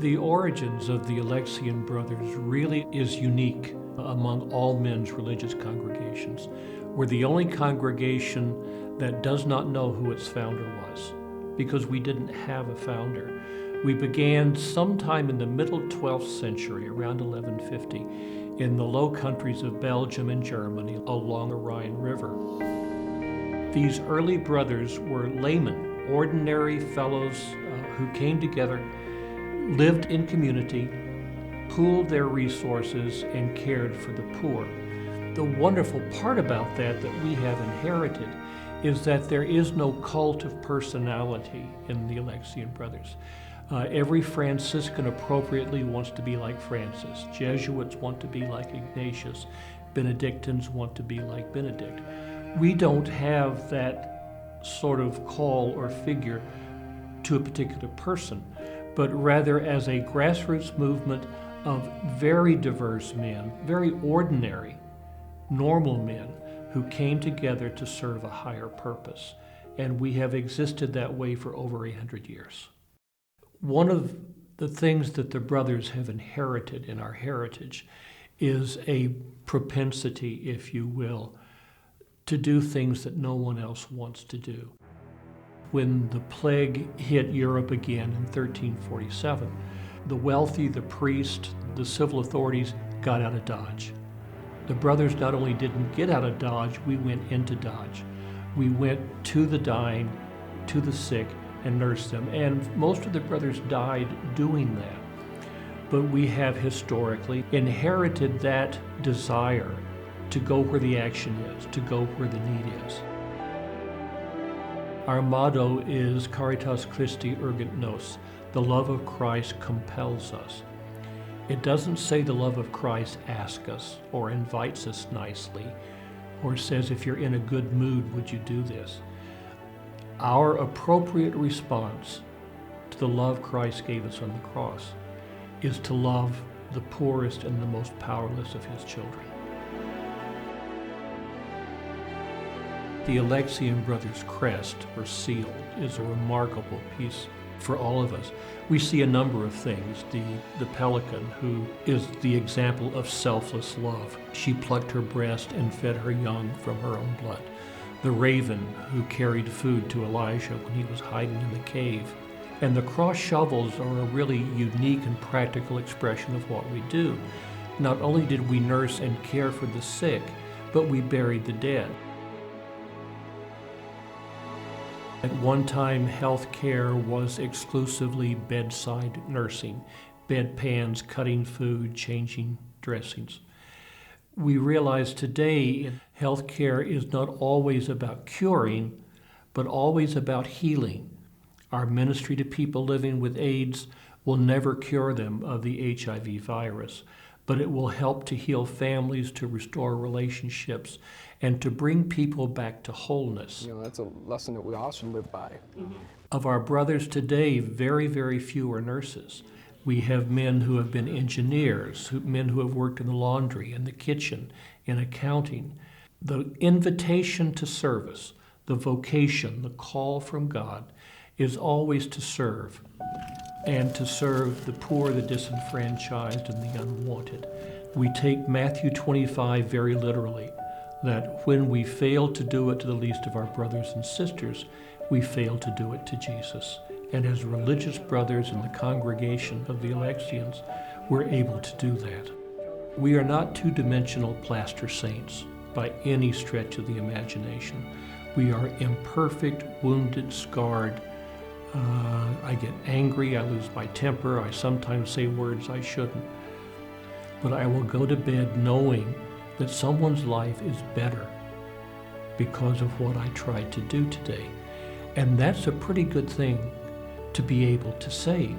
The origins of the Alexian brothers really is unique among all men's religious congregations. We're the only congregation that does not know who its founder was, because we didn't have a founder. We began sometime in the middle 12th century, around 1150, in the Low Countries of Belgium and Germany along the Rhine River. These early brothers were laymen, ordinary fellows who came together, lived in community, pooled their resources, and cared for the poor. The wonderful part about that we have inherited is that there is no cult of personality in the Alexian brothers. Every Franciscan appropriately wants to be like Francis. Jesuits want to be like Ignatius. Benedictines want to be like Benedict. We don't have that sort of call or figure to a particular person, but rather as a grassroots movement of very diverse men, very ordinary, normal men who came together to serve a higher purpose. And we have existed that way for over 800 years. One of the things that the brothers have inherited in our heritage is a propensity, if you will, to do things that no one else wants to do. When the plague hit Europe again in 1347, the wealthy, the priest, the civil authorities got out of Dodge. The brothers not only didn't get out of Dodge, we went into Dodge. We went to the dying, to the sick, and nursed them. And most of the brothers died doing that. But we have historically inherited that desire to go where the action is, to go where the need is. Our motto is Caritas Christi urgent nos. The love of Christ compels us. It doesn't say the love of Christ asks us or invites us nicely or says, if you're in a good mood, would you do this? Our appropriate response to the love Christ gave us on the cross is to love the poorest and the most powerless of his children. The Alexian brothers' crest, or seal, is a remarkable piece for all of us. We see a number of things. The pelican, who is the example of selfless love. She plucked her breast and fed her young from her own blood. The raven, who carried food to Elijah when he was hiding in the cave. And the cross shovels are a really unique and practical expression of what we do. Not only did we nurse and care for the sick, but we buried the dead. At one time, health care was exclusively bedside nursing, bedpans, cutting food, changing dressings. We realize today health care is not always about curing, but always about healing. Our ministry to people living with AIDS will never cure them of the HIV virus, but it will help to heal families, to restore relationships, and to bring people back to wholeness. That's a lesson that we all should live by. Mm-hmm. Of our brothers today, very, very few are nurses. We have men who have been engineers, men who have worked in the laundry, in the kitchen, in accounting. The invitation to service, the vocation, the call from God is always to serve, and to serve the poor, the disenfranchised, and the unwanted. We take Matthew 25 very literally, that when we fail to do it to the least of our brothers and sisters, we fail to do it to Jesus. And as religious brothers in the congregation of the Alexians, we're able to do that. We are not two-dimensional plaster saints by any stretch of the imagination. We are imperfect, wounded, scarred. I get angry, I lose my temper, I sometimes say words I shouldn't. But I will go to bed knowing that someone's life is better because of what I tried to do today. And that's a pretty good thing to be able to say.